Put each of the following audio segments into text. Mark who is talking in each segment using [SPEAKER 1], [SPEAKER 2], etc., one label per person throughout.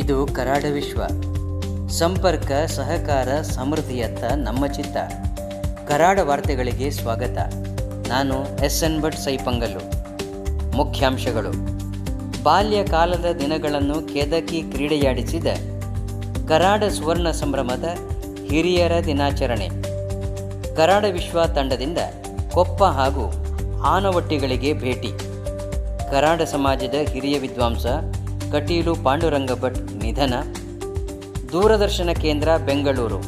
[SPEAKER 1] ಇದು ಕರಾಡ ವಿಶ್ವ. ಸಂಪರ್ಕ, ಸಹಕಾರ, ಸಮೃದ್ಧಿಯತ್ತ ನಮ್ಮ ಚಿತ್ತ. ಕರಾಡ ವಾರ್ತೆಗಳಿಗೆ ಸ್ವಾಗತ. ನಾನು ಎಸ್.ಎನ್. ಭಟ್ ಸೈಪಂಗಲ್ಲು. ಮುಖ್ಯಾಂಶಗಳು: ಬಾಲ್ಯಕಾಲದ ದಿನಗಳನ್ನು ಕೆದಕಿ ಕ್ರೀಡೆಯಾಡಿಸಿದ ಕರಾಡ ಸುವರ್ಣ ಸಂಭ್ರಮದ ಹಿರಿಯರ ದಿನಾಚರಣೆ. ಕರಾಡ ವಿಶ್ವ ತಂಡದಿಂದ ಕೊಪ್ಪ ಹಾಗೂ ಆನವಟ್ಟಿಗಳಿಗೆ ಭೇಟಿ. ಕರಾಡ ಸಮಾಜದ ಹಿರಿಯ ವಿದ್ವಾಂಸ ಕಟೀಲು ಪಾಂಡುರಂಗ ಭಟ್ ನಿಧನ. ದೂರದರ್ಶನ ಕೇಂದ್ರ ಬೆಂಗಳೂರು.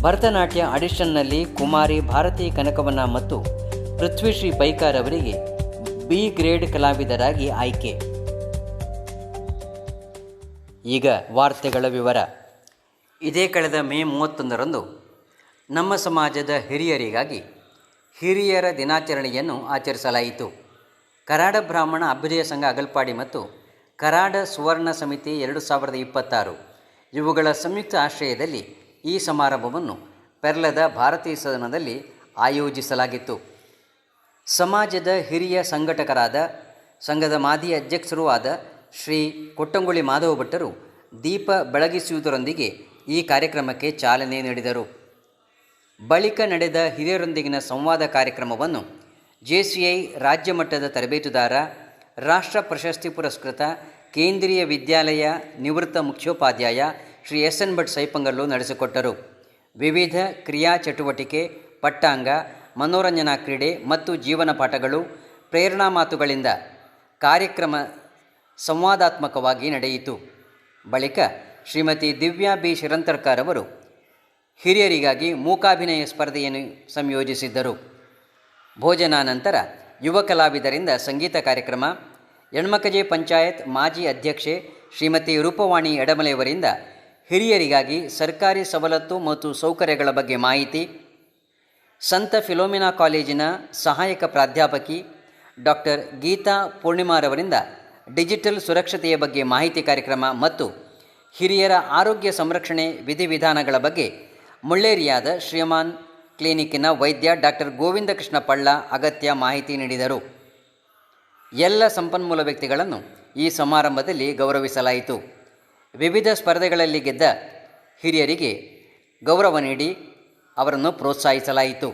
[SPEAKER 1] ಭರತನಾಟ್ಯ ಆಡಿಷನ್ನಲ್ಲಿ ಕುಮಾರಿ ಭಾರತಿ ಕನಕವನ ಮತ್ತು ಪೃಥ್ವಿಶ್ರೀ ಪೈಕಾರ್ ಅವರಿಗೆ ಬಿ ಗ್ರೇಡ್ ಕಲಾವಿದರಾಗಿ ಆಯ್ಕೆ. ಈಗ ವಾರ್ತೆಗಳ ವಿವರ. ಇದೇ ಕಳೆದ ಮೇ 31ರಂದು ನಮ್ಮ ಸಮಾಜದ ಹಿರಿಯರಿಗಾಗಿ ಹಿರಿಯರ ದಿನಾಚರಣೆಯನ್ನು ಆಚರಿಸಲಾಯಿತು. ಕರಾಡ ಬ್ರಾಹ್ಮಣ ಅಭ್ಯುದಯ ಸಂಘ ಅಗಲ್ಪಾಡಿ ಮತ್ತು ಕರಾಡ ಸುವರ್ಣ ಸಮಿತಿ 2026 ಇವುಗಳ ಸಂಯುಕ್ತ ಆಶ್ರಯದಲ್ಲಿ ಈ ಸಮಾರಂಭವನ್ನು ಪೆರ್ಲದ ಭಾರತೀಯ ಸದನದಲ್ಲಿ ಆಯೋಜಿಸಲಾಗಿತ್ತು. ಸಮಾಜದ ಹಿರಿಯ ಸಂಘಟಕರಾದ ಸಂಘದ ಮಾಜಿ ಅಧ್ಯಕ್ಷರೂ ಆದ ಶ್ರೀ ಕೊಟ್ಟಂಗುಳಿ ಮಾಧವ ಭಟ್ಟರು ದೀಪ ಬೆಳಗಿಸುವುದರೊಂದಿಗೆ ಈ ಕಾರ್ಯಕ್ರಮಕ್ಕೆ ಚಾಲನೆ ನೀಡಿದರು. ಬಳಿಕ ನಡೆದ ಹಿರಿಯರೊಂದಿಗಿನ ಸಂವಾದ ಕಾರ್ಯಕ್ರಮವನ್ನು ಜೆಸಿಐ ರಾಜ್ಯ ಮಟ್ಟದ ತರಬೇತುದಾರ, ರಾಷ್ಟ್ರ ಪ್ರಶಸ್ತಿ ಪುರಸ್ಕೃತ ಕೇಂದ್ರೀಯ ವಿದ್ಯಾಲಯ ನಿವೃತ್ತ ಮುಖ್ಯೋಪಾಧ್ಯಾಯ ಶ್ರೀ ಎಸ್.ಎನ್. ಭಟ್ ಸೈಪಂಗಲ್ಲು ನಡೆಸಿಕೊಟ್ಟರು. ವಿವಿಧ ಕ್ರಿಯಾ ಚಟುವಟಿಕೆ, ಪಟ್ಟಾಂಗ, ಮನೋರಂಜನಾ ಕ್ರೀಡೆ ಮತ್ತು ಜೀವನ ಪಾಠಗಳು, ಪ್ರೇರಣಾ ಮಾತುಗಳಿಂದ ಕಾರ್ಯಕ್ರಮ ಸಂವಾದಾತ್ಮಕವಾಗಿ ನಡೆಯಿತು. ಬಳಿಕ ಶ್ರೀಮತಿ ದಿವ್ಯಾ ಬಿ ಶಿರಂತರ್ಕರ್ ಅವರು ಹಿರಿಯರಿಗಾಗಿ ಮೂಕಾಭಿನಯ ಸ್ಪರ್ಧೆಯನ್ನು ಸಂಯೋಜಿಸಿದ್ದರು. ಭೋಜನಾನಂತರ ಯುವ ಕಲಾವಿದರಿಂದ ಸಂಗೀತ ಕಾರ್ಯಕ್ರಮ. ಯಣ್ಮಕಜೆ ಪಂಚಾಯತ್ ಮಾಜಿ ಅಧ್ಯಕ್ಷೆ ಶ್ರೀಮತಿ ರೂಪವಾಣಿ ಎಡಮಲೆಯವರಿಂದ ಹಿರಿಯರಿಗಾಗಿ ಸರ್ಕಾರಿ ಸವಲತ್ತು ಮತ್ತು ಸೌಕರ್ಯಗಳ ಬಗ್ಗೆ ಮಾಹಿತಿ. ಸಂತ ಫಿಲೋಮಿನಾ ಕಾಲೇಜಿನ ಸಹಾಯಕ ಪ್ರಾಧ್ಯಾಪಕಿ ಡಾಕ್ಟರ್ ಗೀತಾ ಪೂರ್ಣಿಮಾರವರಿಂದ ಡಿಜಿಟಲ್ ಸುರಕ್ಷತೆಯ ಬಗ್ಗೆ ಮಾಹಿತಿ ಕಾರ್ಯಕ್ರಮ ಮತ್ತು ಹಿರಿಯರ ಆರೋಗ್ಯ ಸಂರಕ್ಷಣೆ ವಿಧಿವಿಧಾನಗಳ ಬಗ್ಗೆ ಮುಳ್ಳೇರಿಯಾದ ಶ್ರೀಮಾನ್ ಕ್ಲಿನಿಕ್ಕಿನ ವೈದ್ಯ ಡಾಕ್ಟರ್ ಗೋವಿಂದ ಕೃಷ್ಣ ಪಳ್ಳ ಅಗತ್ಯ ಮಾಹಿತಿ ನೀಡಿದರು. ಎಲ್ಲ ಸಂಪನ್ಮೂಲ ವ್ಯಕ್ತಿಗಳನ್ನು ಈ ಸಮಾರಂಭದಲ್ಲಿ ಗೌರವಿಸಲಾಯಿತು. ವಿವಿಧ ಸ್ಪರ್ಧೆಗಳಲ್ಲಿ ಗೆದ್ದ ಹಿರಿಯರಿಗೆ ಗೌರವ ನೀಡಿ ಅವರನ್ನು ಪ್ರೋತ್ಸಾಹಿಸಲಾಯಿತು.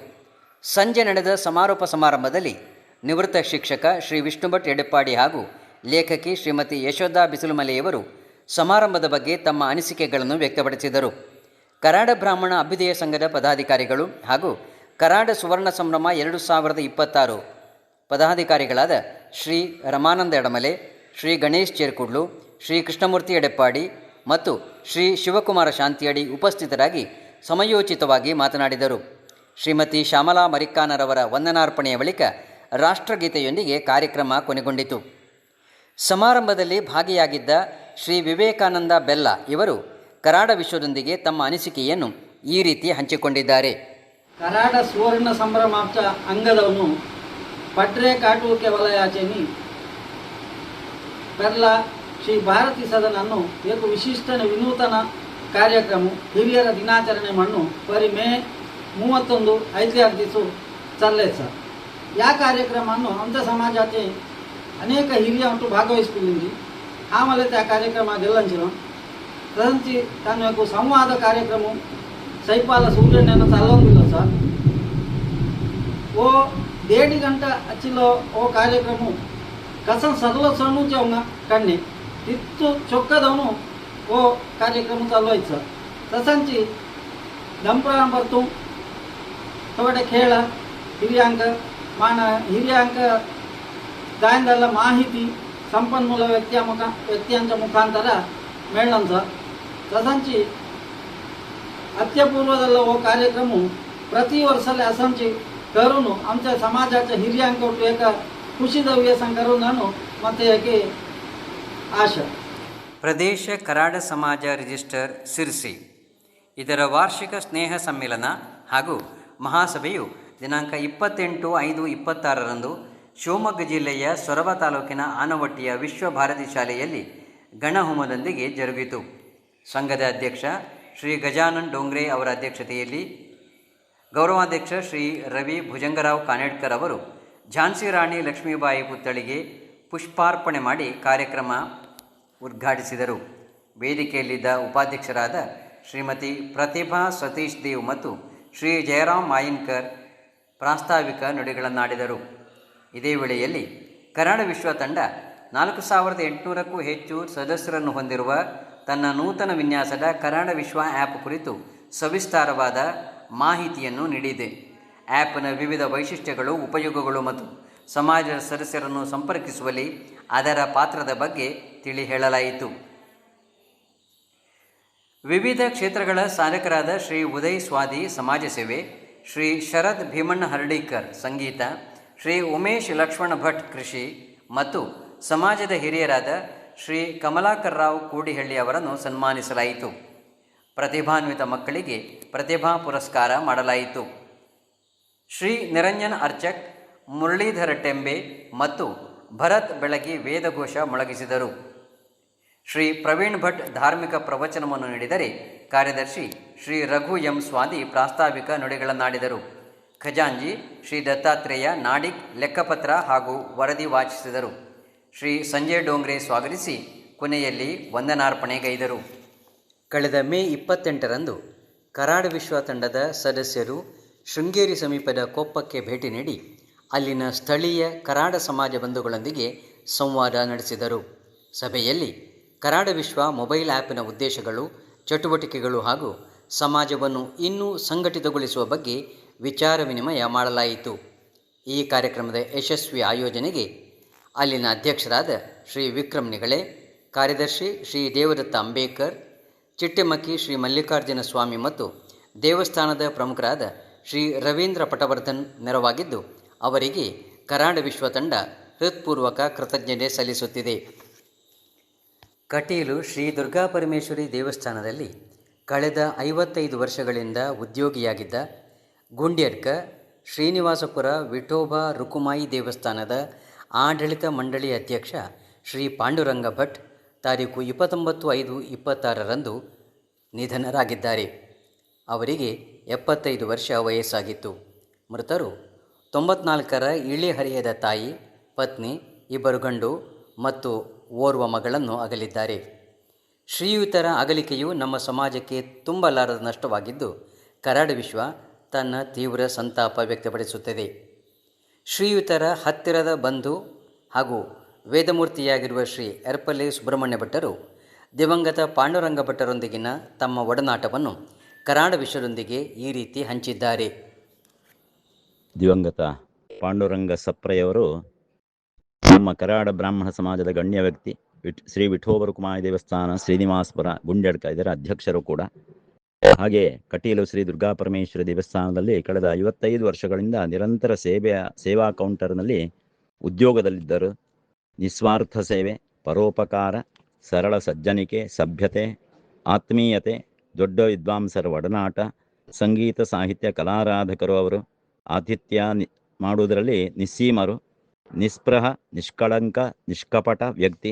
[SPEAKER 1] ಸಂಜೆ ನಡೆದ ಸಮಾರೋಪ ಸಮಾರಂಭದಲ್ಲಿ ನಿವೃತ್ತ ಶಿಕ್ಷಕ ಶ್ರೀ ವಿಷ್ಣು ಭಟ್ ಎಡೆಪ್ಪಾಡಿ ಹಾಗೂ ಲೇಖಕಿ ಶ್ರೀಮತಿ ಯಶೋಧ ಬಿಸಿಲುಮಲೆಯವರು ಸಮಾರಂಭದ ಬಗ್ಗೆ ತಮ್ಮ ಅನಿಸಿಕೆಗಳನ್ನು ವ್ಯಕ್ತಪಡಿಸಿದರು. ಕರಾಡ ಬ್ರಾಹ್ಮಣ ಅಭ್ಯುದಯ ಸಂಘದ ಪದಾಧಿಕಾರಿಗಳು ಹಾಗೂ ಕರಾಡ ಸುವರ್ಣ ಸಂಭ್ರಮ 2026 ಪದಾಧಿಕಾರಿಗಳಾದ ಶ್ರೀ ರಮಾನಂದ ಎಡಮಲೆ, ಶ್ರೀ ಗಣೇಶ್ ಚೇರ್ಕುಡ್ಲು, ಶ್ರೀ ಕೃಷ್ಣಮೂರ್ತಿ ಎಡೆಪ್ಪಾಡಿ ಮತ್ತು ಶ್ರೀ ಶಿವಕುಮಾರ ಶಾಂತಿಯಡಿ ಉಪಸ್ಥಿತರಾಗಿ ಸಮಯೋಚಿತವಾಗಿ ಮಾತನಾಡಿದರು. ಶ್ರೀಮತಿ ಶ್ಯಾಮಲಾ ಮರಿಕ್ಕಾನರವರ ವಂದನಾರ್ಪಣೆಯ ಬಳಿಕ ರಾಷ್ಟ್ರಗೀತೆಯೊಂದಿಗೆ ಕಾರ್ಯಕ್ರಮ ಕೊನೆಗೊಂಡಿತು. ಸಮಾರಂಭದಲ್ಲಿ ಭಾಗಿಯಾಗಿದ್ದ ಶ್ರೀ ವಿವೇಕಾನಂದ ಬೆಲ್ಲ ಇವರು ಕರಾಡ ವಿಶ್ವದೊಂದಿಗೆ ತಮ್ಮ ಅನಿಸಿಕೆಯನ್ನು ಈ ರೀತಿ ಹಂಚಿಕೊಂಡಿದ್ದಾರೆ.
[SPEAKER 2] ಕರಾಡ ಸುವರ್ಣ ಸಂಭ್ರಮಾಂಶ ಅಂಗದವನ್ನು ಪಟ್ರೆ ಕಾಟುವಿಕೆ ವಲಯಾಚೆನಿ ಪೆರ್ಲ ಶ್ರೀ ಭಾರತಿ ಸದನನ್ನು ಏಕ ವಿಶಿಷ್ಟ ವಿನೂತನ ಕಾರ್ಯಕ್ರಮ ಹಿರಿಯರ ದಿನಾಚರಣೆ ಮಣ್ಣು ಪರಿ ಮೇ 31 ಐತಿಹಾಸಿಸು ಚಲ್ಲೆ ಸರ್. ಯಾ ಕಾರ್ಯಕ್ರಮವನ್ನು ಅಂಥ ಸಮಾಜಾಚೆ ಅನೇಕ ಹಿರಿಯ ಉಂಟು ಭಾಗವಹಿಸ್ಬಿಂದಿ ಆಮೇಲೆ ಆ ಕಾರ್ಯಕ್ರಮ ಗೆಲ್ಲಂಚಿನ ತದಂಚಿ ತನ್ನ ಸಂವಾದ ಕಾರ್ಯಕ್ರಮ ಸೈಪಾಲ ಸೂರ್ಯನ ಚಲ್ಲೊಂದಿಲ್ಲ ಸರ್. ಓ 1.5 ಗಂಟೆ ಹಚ್ಚಿಲೋ ಓ ಕಾರ್ಯಕ್ರಮ ಕಸ ಸರಳ ಸಣ್ಣೂಚೆ ಅವಂಗ ಕಣ್ಣೆ ಇತ್ತು ಚೊಕ್ಕದವನು ಓ ಕಾರ್ಯಕ್ರಮ ಚಾಲೋಯ್ತು ಸರ್. ತಸಂಚಿ ದಂಪ್ರ ಬರ್ತು ತೊಗಡೆ ಖೇಳ ಹಿರಿಯಾಂಕ ಹಿರಿಯಾಂಕ ದಾಯಂದೆಲ್ಲ ಮಾಹಿತಿ ಸಂಪನ್ಮೂಲ ವ್ಯಕ್ತಿಯಂಚ ಮುಖಾಂತರ ಮೇಳಂ ಸರ್. ತಸಂಚಿ अत्यपूर्वदल्ल वो कार्यक्रम प्रति वर्षले असंची करून आमच्या समाजाच्या हिरियांक एक खुशी दव्य करून ನಾನು ಮತ್ತೆ ಏಕೆ ಆಶಾ.
[SPEAKER 1] ಪ್ರದೇಶ ಕರಾಡ ಸಮಾಜ ರಿಜಿಸ್ಟರ್ ಸಿರ್ಸಿ ಇದರ ವಾರ್ಷಿಕ ಸ್ನೇಹ ಸಮ್ಮೇಳನ ಹಾಗೂ ಮಹಾಸಭೆಯು ದಿನಾಂಕ 28/5/26ರಂದು ಶಿವಮೊಗ್ಗ ಜಿಲ್ಲೆಯ ಸೊರಬ ತಾಲೂಕಿನ ಆನವಟ್ಟಿಯ ವಿಶ್ವ ಭಾರತಿ ಶಾಲೆಯಲ್ಲಿ ಗಣಹೋಮದೊಂದಿಗೆ ಜರುಗಿತು. ಸಂಘದ ಅಧ್ಯಕ್ಷ ಶ್ರೀ ಗಜಾನನ್ ಡೋಂಗ್ರೆ ಅವರ ಅಧ್ಯಕ್ಷತೆಯಲ್ಲಿ ಗೌರವಾಧ್ಯಕ್ಷ ಶ್ರೀ ರವಿ ಭುಜಂಗರಾವ್ ಕಾನೇಡ್ಕರ್ ಅವರು ಝಾನ್ಸಿ ರಾಣಿ ಲಕ್ಷ್ಮೀಬಾಯಿ ಪುತ್ಥಳಿಗೆ ಪುಷ್ಪಾರ್ಪಣೆ ಮಾಡಿ ಕಾರ್ಯಕ್ರಮ ಉದ್ಘಾಟಿಸಿದರು. ವೇದಿಕೆಯಲ್ಲಿದ್ದ ಉಪಾಧ್ಯಕ್ಷರಾದ ಶ್ರೀಮತಿ ಪ್ರತಿಭಾ ಸತೀಶ್ ದೇವ್ ಮತ್ತು ಶ್ರೀ ಜಯರಾಮ್ ಮಾಯಿನ್ಕರ್ ಪ್ರಾಸ್ತಾವಿಕ ನುಡಿಗಳನ್ನಾಡಿದರು. ಇದೇ ವೇಳೆಯಲ್ಲಿ ಕರಾಡ ವಿಶ್ವ ತಂಡ 4800ಕ್ಕೂ ಹೆಚ್ಚು ಸದಸ್ಯರನ್ನು ಹೊಂದಿರುವ ತನ್ನ ನೂತನ ವಿನ್ಯಾಸದ ಕರಾಡ ವಿಶ್ವ ಆ್ಯಪ್ ಕುರಿತು ಸವಿಸ್ತಾರವಾದ ಮಾಹಿತಿಯನ್ನು ನೀಡಿದೆ. ಆ್ಯಪ್ನ ವಿವಿಧ ವೈಶಿಷ್ಟ್ಯಗಳು, ಉಪಯೋಗಗಳು ಮತ್ತು ಸಮಾಜದ ಸದಸ್ಯರನ್ನು ಸಂಪರ್ಕಿಸುವಲ್ಲಿ ಅದರ ಪಾತ್ರದ ಬಗ್ಗೆ ತಿಳಿ ಹೇಳಲಾಯಿತು. ವಿವಿಧ ಕ್ಷೇತ್ರಗಳ ಸಾಧಕರಾದ ಶ್ರೀ ಉದಯ್ ಸ್ವಾದಿ ಸಮಾಜ ಸೇವೆ, ಶ್ರೀ ಶರದ್ ಭೀಮಣ್ಣ ಹರ್ಡೀಕರ್ ಸಂಗೀತ, ಶ್ರೀ ಉಮೇಶ್ ಲಕ್ಷ್ಮಣ ಭಟ್ ಕೃಷಿ ಮತ್ತು ಸಮಾಜದ ಹಿರಿಯರಾದ ಶ್ರೀ ಕಮಲಾಕರ್ ರಾವ್ ಕೂಡಿಹಳ್ಳಿ ಅವರನ್ನು ಸನ್ಮಾನಿಸಲಾಯಿತು. ಪ್ರತಿಭಾನ್ವಿತ ಮಕ್ಕಳಿಗೆ ಪ್ರತಿಭಾ ಪುರಸ್ಕಾರ ಮಾಡಲಾಯಿತು. ಶ್ರೀ ನಿರಂಜನ್ ಅರ್ಚಕ್, ಮುರಳೀಧರ ಟೆಂಬೆ ಮತ್ತು ಭರತ್ ಬೆಳಗಿ ವೇದಘೋಷ ಮೊಳಗಿಸಿದರು. ಶ್ರೀ ಪ್ರವೀಣ್ ಭಟ್ ಧಾರ್ಮಿಕ ಪ್ರವಚನವನ್ನು ನೀಡಿದರೆ, ಕಾರ್ಯದರ್ಶಿ ಶ್ರೀ ರಘು ಎಂ ಸ್ವಾದಿ ಪ್ರಾಸ್ತಾವಿಕ ನುಡಿಗಳನ್ನಾಡಿದರು. ಖಜಾಂಜಿ ಶ್ರೀ ದತ್ತಾತ್ರೇಯ ನಾಡಿಗ್ ಲೆಕ್ಕಪತ್ರ ಹಾಗೂ ವರದಿ ವಾಚಿಸಿದರು. ಶ್ರೀ ಸಂಜಯ್ ಡೋಂಗ್ರೆ ಸ್ವಾಗತಿಸಿ ಕೊನೆಯಲ್ಲಿ ವಂದನಾರ್ಪಣೆಗೈದರು. ಕಳೆದ ಮೇ 28ರಂದು ಕರಾಡ ವಿಶ್ವ ತಂಡದ ಸದಸ್ಯರು ಶೃಂಗೇರಿ ಸಮೀಪದ ಕೊಪ್ಪಕ್ಕೆ ಭೇಟಿ ನೀಡಿ ಅಲ್ಲಿನ ಸ್ಥಳೀಯ ಕರಾಡ ಸಮಾಜ ಬಂಧುಗಳೊಂದಿಗೆ ಸಂವಾದ ನಡೆಸಿದರು. ಸಭೆಯಲ್ಲಿ ಕರಾಡ ವಿಶ್ವ ಮೊಬೈಲ್ ಆ್ಯಪಿನ ಉದ್ದೇಶಗಳು, ಚಟುವಟಿಕೆಗಳು ಹಾಗೂ ಸಮಾಜವನ್ನು ಇನ್ನೂ ಸಂಘಟಿತಗೊಳಿಸುವ ಬಗ್ಗೆ ವಿಚಾರ ವಿನಿಮಯ ಮಾಡಲಾಯಿತು. ಈ ಕಾರ್ಯಕ್ರಮದ ಯಶಸ್ವಿ ಆಯೋಜನೆಗೆ ಅಲ್ಲಿನ ಅಧ್ಯಕ್ಷರಾದ ಶ್ರೀ ವಿಕ್ರಮ್ ನಿಗಳೆ, ಕಾರ್ಯದರ್ಶಿ ಶ್ರೀ ದೇವದತ್ತ ಅಂಬೇಕರ್, ಚಿಟ್ಟೆಮಕ್ಕಿ ಶ್ರೀ ಮಲ್ಲಿಕಾರ್ಜುನ ಸ್ವಾಮಿ ಮತ್ತು ದೇವಸ್ಥಾನದ ಪ್ರಮುಖರಾದ ಶ್ರೀ ರವೀಂದ್ರ ಪಟವರ್ಧನ್ ನೆರವಾಗಿದ್ದು, ಅವರಿಗೆ ಕರಾಡ ವಿಶ್ವ ತಂಡ ಹೃತ್ಪೂರ್ವಕ ಕೃತಜ್ಞತೆ ಸಲ್ಲಿಸುತ್ತಿದೆ. ಕಟೀಲು ಶ್ರೀ ದುರ್ಗಾಪರಮೇಶ್ವರಿ ದೇವಸ್ಥಾನದಲ್ಲಿ ಕಳೆದ 55 ವರ್ಷಗಳಿಂದ ಉದ್ಯೋಗಿಯಾಗಿದ್ದ ಗುಂಡ್ಯಡ್ಕ ಶ್ರೀನಿವಾಸಪುರ ವಿಠೋಬಾ ರುಕುಮಾಯಿ ದೇವಸ್ಥಾನದ ಆಡಳಿತ ಮಂಡಳಿ ಅಧ್ಯಕ್ಷ ಶ್ರೀ ಪಾಂಡುರಂಗ ಭಟ್ ತಾರೀಕು 29/5/26ರಂದು ನಿಧನರಾಗಿದ್ದಾರೆ. ಅವರಿಗೆ 75 ವರ್ಷ ವಯಸ್ಸಾಗಿತ್ತು. ಮೃತರು 94ರ ಇಳಿಹರಿಯದ ತಾಯಿ, ಪತ್ನಿ, 2 ಗಂಡು ಮತ್ತು ಓರ್ವ ಮಗಳನ್ನು ಅಗಲಿದ್ದಾರೆ. ಶ್ರೀಯುತರ ಅಗಲಿಕೆಯು ನಮ್ಮ ಸಮಾಜಕ್ಕೆ ತುಂಬಲಾರದ ನಷ್ಟವಾಗಿದ್ದು, ಕರಾಡ ವಿಶ್ವ ತನ್ನ ತೀವ್ರ ಸಂತಾಪ ವ್ಯಕ್ತಪಡಿಸುತ್ತದೆ. ಶ್ರೀಯುತರ ಹತ್ತಿರದ ಬಂಧು ಹಾಗೂ ವೇದಮೂರ್ತಿಯಾಗಿರುವ ಶ್ರೀ ಎರ್ಪಲೆ ಸುಬ್ರಹ್ಮಣ್ಯ ಭಟ್ಟರು ದಿವಂಗತ ಪಾಂಡುರಂಗ ಭಟ್ಟರೊಂದಿಗಿನ ತಮ್ಮ ಒಡನಾಟವನ್ನು ಕರಾಡ ವಿಶ್ವದೊಂದಿಗೆ ಈ ರೀತಿ ಹಂಚಿದ್ದಾರೆ.
[SPEAKER 3] ದಿವಂಗತ ಪಾಂಡುರಂಗ ಸಪ್ರೆಯವರು ನಮ್ಮ ಕರಾಡ ಬ್ರಾಹ್ಮಣ ಸಮಾಜದ ಗಣ್ಯ ವ್ಯಕ್ತಿ. ಶ್ರೀ ವಿಠೋಬ ರುಕುಮಾಯಿ ದೇವಸ್ಥಾನ ಶ್ರೀನಿವಾಸಪುರ ಗುಂಡ್ಯಡ್ಕ ಇದರ ಅಧ್ಯಕ್ಷರು ಕೂಡ. ಹಾಗೆ ಕಟೀಲು ಶ್ರೀ ದುರ್ಗಾಪರಮೇಶ್ವರಿ ದೇವಸ್ಥಾನದಲ್ಲಿ ಕಳೆದ 55 ವರ್ಷಗಳಿಂದ ನಿರಂತರ ಸೇವಾ ಕೌಂಟರ್ನಲ್ಲಿ ಉದ್ಯೋಗದಲ್ಲಿದ್ದರು. ನಿಸ್ವಾರ್ಥ ಸೇವೆ, ಪರೋಪಕಾರ, ಸರಳ ಸಜ್ಜನಿಕೆ, ಸಭ್ಯತೆ, ಆತ್ಮೀಯತೆ, ದೊಡ್ಡ ವಿದ್ವಾಂಸರ ಒಡನಾಟ, ಸಂಗೀತ ಸಾಹಿತ್ಯ ಕಲಾರಾಧಕರು. ಅವರು ಆತಿಥ್ಯ ಮಾಡುವುದರಲ್ಲಿ ನಿಸ್ಸೀಮರು, ನಿಸ್ಪೃಹ, ನಿಷ್ಕಳಂಕ, ನಿಷ್ಕಪಟ ವ್ಯಕ್ತಿ.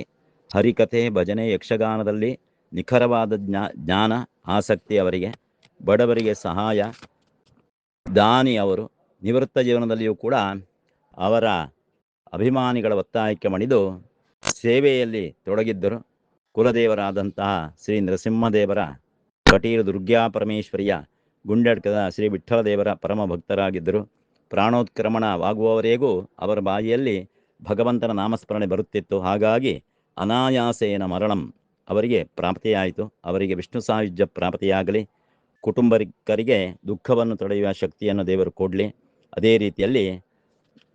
[SPEAKER 3] ಹರಿಕಥೆ, ಭಜನೆ, ಯಕ್ಷಗಾನದಲ್ಲಿ ನಿಖರವಾದ ಜ್ಞಾನ, ಆಸಕ್ತಿ ಅವರಿಗೆ. ಬಡವರಿಗೆ ಸಹಾಯ, ದಾನಿ ಅವರು. ನಿವೃತ್ತ ಜೀವನದಲ್ಲಿಯೂ ಕೂಡ ಅವರ ಅಭಿಮಾನಿಗಳ ಒತ್ತಾಯಕ್ಕೆ ಮಣಿದು ಸೇವೆಯಲ್ಲಿ ತೊಡಗಿದ್ದರು. ಕುಲದೇವರಾದಂತಹ ಶ್ರೀ ನರಸಿಂಹದೇವರ, ಕಟೀಲು ದುರ್ಗಾಪರಮೇಶ್ವರಿಯ, ಗುಂಡ್ಯಡ್ಕದ ಶ್ರೀ ವಿಠ್ಠಲ ದೇವರ ಪರಮ ಭಕ್ತರಾಗಿದ್ದರು. ಪ್ರಾಣೋತ್ಕ್ರಮಣವಾಗುವವರೆಗೂ ಅವರ ಬಾಯಿಯಲ್ಲಿ ಭಗವಂತನ ನಾಮಸ್ಮರಣೆ ಬರುತ್ತಿತ್ತು. ಹಾಗಾಗಿ ಅನಾಯಾಸೇನ ಮರಣಂ ಅವರಿಗೆ ಪ್ರಾಪ್ತಿಯಾಯಿತು. ಅವರಿಗೆ ವಿಷ್ಣು ಸಾಯುಜ್ಯ ಪ್ರಾಪ್ತಿಯಾಗಲಿ. ಕುಟುಂಬರಿಕರಿಗೆ ದುಃಖವನ್ನು ತಡೆಯುವ ಶಕ್ತಿಯನ್ನು ದೇವರು ಕೊಡಲಿ. ಅದೇ ರೀತಿಯಲ್ಲಿ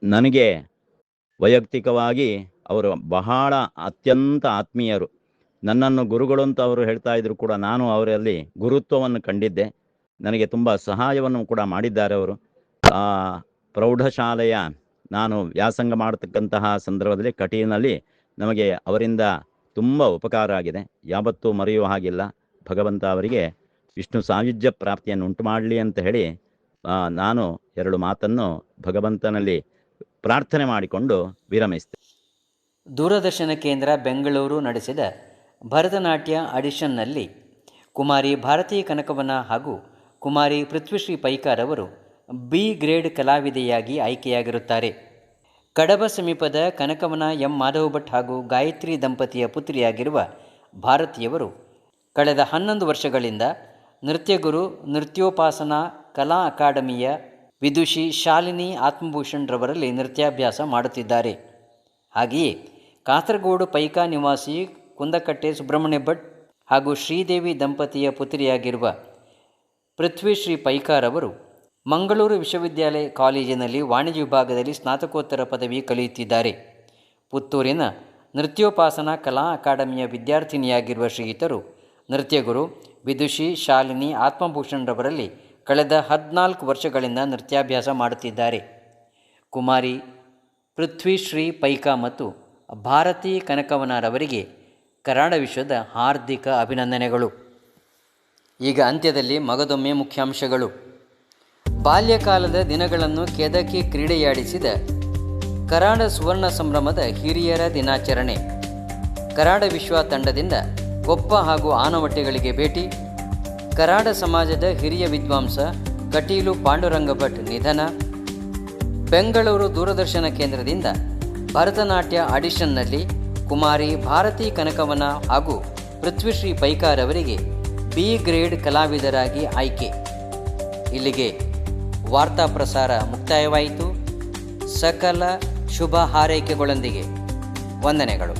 [SPEAKER 3] ನನಗೆ ವೈಯಕ್ತಿಕವಾಗಿ ಅವರು ಬಹಳ ಅತ್ಯಂತ ಆತ್ಮೀಯರು. ನನ್ನನ್ನು ಗುರುಗಳು ಅಂತ ಅವರು ಹೇಳ್ತಾ ಇದ್ರು ಕೂಡ ನಾನು ಅವರಲ್ಲಿ ಗುರುತ್ವವನ್ನು ಕಂಡಿದ್ದೆ. ನನಗೆ ತುಂಬ ಸಹಾಯವನ್ನು ಕೂಡ ಮಾಡಿದ್ದಾರೆ ಅವರು. ಪ್ರೌಢಶಾಲೆಯ ನಾನು ವ್ಯಾಸಂಗ ಮಾಡತಕ್ಕಂತಹ ಸಂದರ್ಭದಲ್ಲಿ ಕಟೀಲಿನಲ್ಲಿ ನಮಗೆ ಅವರಿಂದ ತುಂಬ ಉಪಕಾರ ಆಗಿದೆ. ಯಾವತ್ತೂ ಮರೆಯುವ ಹಾಗಿಲ್ಲ. ಭಗವಂತ ಅವರಿಗೆ ವಿಷ್ಣು ಸಾಯುಜ್ಯ ಪ್ರಾಪ್ತಿಯನ್ನು ಉಂಟು ಮಾಡಲಿ ಅಂತ ಹೇಳಿ ನಾನು 2 ಮಾತನ್ನು ಭಗವಂತನಲ್ಲಿ ಪ್ರಾರ್ಥನೆ ಮಾಡಿಕೊಂಡು ವಿರಮಿಸ್ತೇನೆ.
[SPEAKER 1] ದೂರದರ್ಶನ ಕೇಂದ್ರ ಬೆಂಗಳೂರು ನಡೆಸಿದ ಭರತನಾಟ್ಯ ಆಡಿಷನ್ನಲ್ಲಿ ಕುಮಾರಿ ಭಾರತಿ ಕನಕವನ ಹಾಗೂ ಕುಮಾರಿ ಪೃಥ್ವಿಶ್ರೀ ಪೈಕಾರ್ ಅವರು ಬಿ ಗ್ರೇಡ್ ಕಲಾವಿದೆಯಾಗಿ ಆಯ್ಕೆಯಾಗಿರುತ್ತಾರೆ. ಕಡಬ ಸಮೀಪದ ಕನಕವನ ಎಂ ಮಾಧವ ಭಟ್ ಹಾಗೂ ಗಾಯತ್ರಿ ದಂಪತಿಯ ಪುತ್ರಿಯಾಗಿರುವ ಭಾರತಿಯವರು ಕಳೆದ 11 ವರ್ಷಗಳಿಂದ ನೃತ್ಯಗುರು ನೃತ್ಯೋಪಾಸನಾ ಕಲಾ ಅಕಾಡೆಮಿಯ ವಿದುಷಿ ಶಾಲಿನಿ ಆತ್ಮಭೂಷಣ್ ರವರಲ್ಲಿ ನೃತ್ಯಾಭ್ಯಾಸ ಮಾಡುತ್ತಿದ್ದಾರೆ. ಹಾಗೆಯೇ ಕಾಸರಗೋಡು ಪೈಕಾ ನಿವಾಸಿ ಕುಂದಕಟ್ಟೆ ಸುಬ್ರಹ್ಮಣ್ಯ ಭಟ್ ಹಾಗೂ ಶ್ರೀದೇವಿ ದಂಪತಿಯ ಪುತ್ರಿಯಾಗಿರುವ ಪೃಥ್ವಿಶ್ರೀ ಪೈಕಾರವರು ಮಂಗಳೂರು ವಿಶ್ವವಿದ್ಯಾಲಯ ಕಾಲೇಜಿನಲ್ಲಿ ವಾಣಿಜ್ಯ ವಿಭಾಗದಲ್ಲಿ ಸ್ನಾತಕೋತ್ತರ ಪದವಿ ಕಲಿಯುತ್ತಿದ್ದಾರೆ. ಪುತ್ತೂರಿನ ನೃತ್ಯೋಪಾಸನಾ ಕಲಾ ಅಕಾಡೆಮಿಯ ವಿದ್ಯಾರ್ಥಿನಿಯಾಗಿರುವ ಶ್ರೀಯುತರು ನೃತ್ಯಗುರು ವಿದುಷಿ ಶಾಲಿನಿ ಆತ್ಮಭೂಷಣ್ ರವರಲ್ಲಿ ಕಳೆದ 14 ವರ್ಷಗಳಿಂದ ನೃತ್ಯಾಭ್ಯಾಸ ಮಾಡುತ್ತಿದ್ದಾರೆ. ಕುಮಾರಿ ಪೃಥ್ವಿಶ್ರೀ ಪೈಕಾ ಮತ್ತು ಭಾರತಿ ಕನಕವನರವರಿಗೆ ಕರಾಡ ವಿಶ್ವದ ಹಾರ್ದಿಕ ಅಭಿನಂದನೆಗಳು. ಈಗ ಅಂತ್ಯದಲ್ಲಿ ಮಗದೊಮ್ಮೆ ಮುಖ್ಯಾಂಶಗಳು. ಬಾಲ್ಯಕಾಲದ ದಿನಗಳನ್ನು ಕೆದಕಿ ಕ್ರೀಡೆಯಾಡಿಸಿದ ಕರಾಡ ಸುವರ್ಣ ಸಂಭ್ರಮದ ಹಿರಿಯರ ದಿನಾಚರಣೆ. ಕರಾಡ ವಿಶ್ವ ತಂಡದಿಂದ ಕೊಪ್ಪ ಹಾಗೂ ಆನವಟ್ಟೆಗಳಿಗೆ ಭೇಟಿ. ಕರಾಡ ಸಮಾಜದ ಹಿರಿಯ ವಿದ್ವಾಂಸ ಕಟೀಲು ಪಾಂಡುರಂಗ ಭಟ್ ನಿಧನ. ಬೆಂಗಳೂರು ದೂರದರ್ಶನ ಕೇಂದ್ರದಿಂದ ಭರತನಾಟ್ಯ ಆಡಿಷನ್ನಲ್ಲಿ ಕುಮಾರಿ ಭಾರತಿ ಕನಕವನ ಹಾಗೂ ಪೃಥ್ವಿಶ್ರೀ ಪೈಕಾರವರಿಗೆ ಬಿ ಗ್ರೇಡ್ ಕಲಾವಿದರಾಗಿ ಆಯ್ಕೆ. ಇಲ್ಲಿಗೆ ವಾರ್ತಾ ಪ್ರಸಾರ ಮುಕ್ತಾಯವಾಯಿತು. ಸಕಲ ಶುಭ ಹಾರೈಕೆಗಳೊಂದಿಗೆ ವಂದನೆಗಳು.